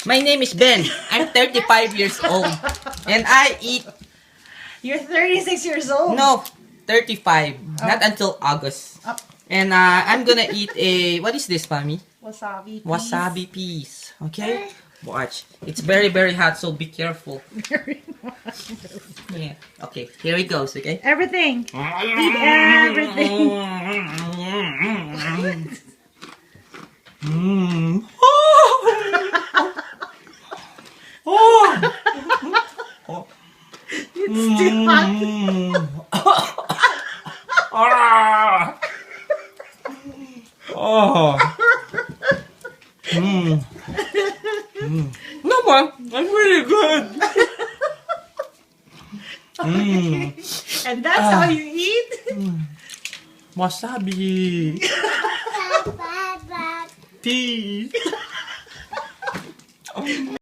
My name is Ben. I'm 35 years old. And I eat... You're 36 years old. No, 35. Not until August. Oh. And I'm gonna eat a... What is this, Mami? Wasabi. Please. Wasabi peas. Okay? Watch. It's very, very hot, so be careful. Yeah. Okay, here it goes, okay? Everything. Eat everything. Mm. Oh. Oh. It's too hot. Ah. Oh. Mm. Mm. No, man. That's really good. Mm. And that's how you eat? Wasabi. Peas.